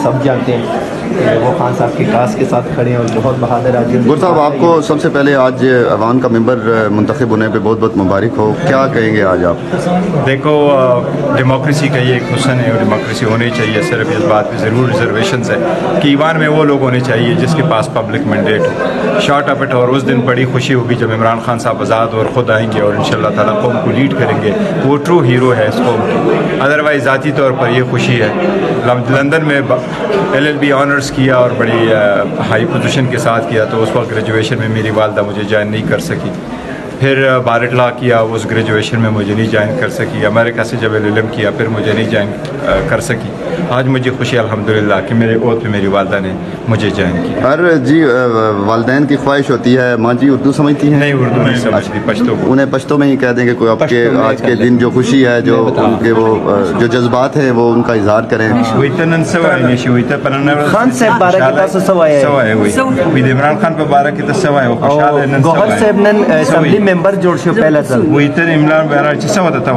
سب جانتے ہیں کہ وہ خان صاحب کی کاس کے ساتھ کھڑے ہیں اور بہت بہادر آدمی ہیں۔ گر صاحب، آپ کو سب سے پہلے آج عوام کا ممبر منتخب ہونے پہ بہت بہت مبارک ہو، کیا کہیں گے آج آپ؟ دیکھو، ڈیموکریسی کا یہ ایک حسن ہے اور ڈیموکریسی ہونی چاہیے، صرف اس بات پہ ضرور ریزرویشنز ہے کہ ایوان میں وہ لوگ ہونے چاہیے جس کے پاس پبلک مینڈیٹ ہو، شارٹ آف اٹ۔ اور اس دن بڑی خوشی ہوگی جب عمران خان صاحب آزاد اور خود آئیں گے اور انشاءاللہ تعالیٰ قوم کو لیڈ کریں گے، وہ ٹرو ہیرو ہے اس قوم کی۔ ادروائز ذاتی طور پر یہ خوشی ہے۔ لندن میں LLB آنرز کیا اور بڑی ہائی پوزیشن کے ساتھ کیا، تو اس وقت گریجویشن میں میری والدہ مجھے جوائن نہیں کر سکی۔ پھر بارٹ لا کیا، اس گریجویشن میں مجھے نہیں جوائن کر سکی۔ امریکہ سے جب LLM کیا پھر مجھے نہیں جوائن کر سکی۔ آج مجھے خوشی الحمدللہ کہ میرے عہد پہ میری والدہ نے مجھے جوائن کیا۔ ہر جی والدین کی خواہش ہوتی ہے، ماں جی اردو سمجھتی ہیں؟ نہیں، اردو نہیں سمجھتی، پشتو کو۔ انہیں پشتو میں ہی کہہ دیں کہ کوئی آپ کے آج کے دن جو خوشی ہے، جو ان کے وہ جو جذبات ہیں وہ ان کا اظہار کریں۔ خان صاحب بارہ کی تاسو سوائے عمران خان پہ بارہ کی تاسو سوائے گوہر صاحب نن اسمبلی ممبر جوڑ شو پہلا ځل وہ اتر عمران بارہ چی سوا تا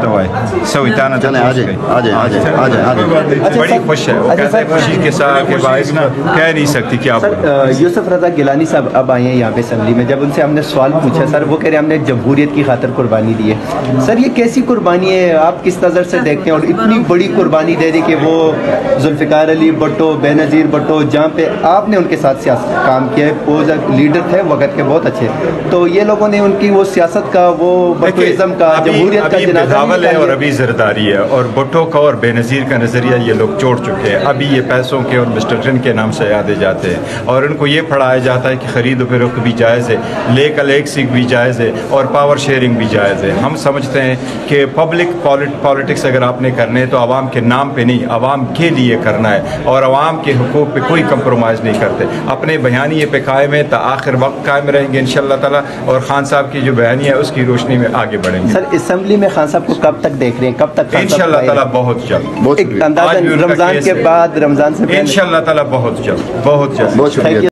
وای سوئی تانا چلیں آ جائیں آ جائیں آ جائیں آ جائیں آ جائیں۔ بڑی خوش ہے، وہ کہتے ہیں خوشی کے ساتھ کہ باعث نا کہہ نہیں سکتی کیا بولوں۔ یوسف رضا گیلانی صاحب اب آئے ہیں یہاں پہ اسمبلی میں، جب ان سے ہم نے سوال پوچھا سر وہ کہہ رہے ہیں ہم نے جمہوریت کی خاطر قربانی دی ہے۔ سر یہ کیسی قربانی ہے، آپ کس نظر سے دیکھتے ہیں؟ اور اتنی بڑی قربانی دے دی کہ وہ ذوالفقار علی بھٹو، بے نظیر بھٹو، جہاں پہ آپ نے ان کے ساتھ کام کیا ہے، وہ لیڈر تھے وقت کے بہت اچھے، تو یہ لوگوں نے ان کی وہ سیاست کا، وہ بھٹوازم کا، جمہوریت کا جنازہ ہے اور ابھی زرداری ہے، اور بھٹو کا اور بے نظیر کا نظریہ یہ لوگ چھوڑ چکے ہیں۔ ابھی یہ پیسوں کے اور مسٹر ٹن کے نام سے یادے جاتے ہیں، اور ان کو یہ پڑھایا جاتا ہے کہ خرید و فروخت بھی جائز ہے، لیک الیکسنگ بھی جائز ہے، اور پاور شیئرنگ بھی جائز ہے۔ ہم سمجھتے ہیں کہ پبلک پالیٹکس اگر آپ نے کرنے تو عوام کے نام پہ نہیں، عوام کے لیے کرنا ہے، اور عوام کے حقوق پہ کوئی کمپرومائز نہیں کرتے، اپنے بیانیے پہ قائم ہے تا آخر وقت قائم رہیں گے انشاءاللہ تعالیٰ، اور خان صاحب کی جو بیانیہ ہے اس کی روشنی میں آگے بڑھیں گے۔ سر اسمبلی میں خان صاحب کو کب تک دیکھ رہے ہیں، کب تک انشاءاللہ تعالیٰ بہت جلد، رمضان کے بعد، رمضان سے انشاءاللہ تعالیٰ بہت جلد، بہت جلد۔ بہت شکریہ۔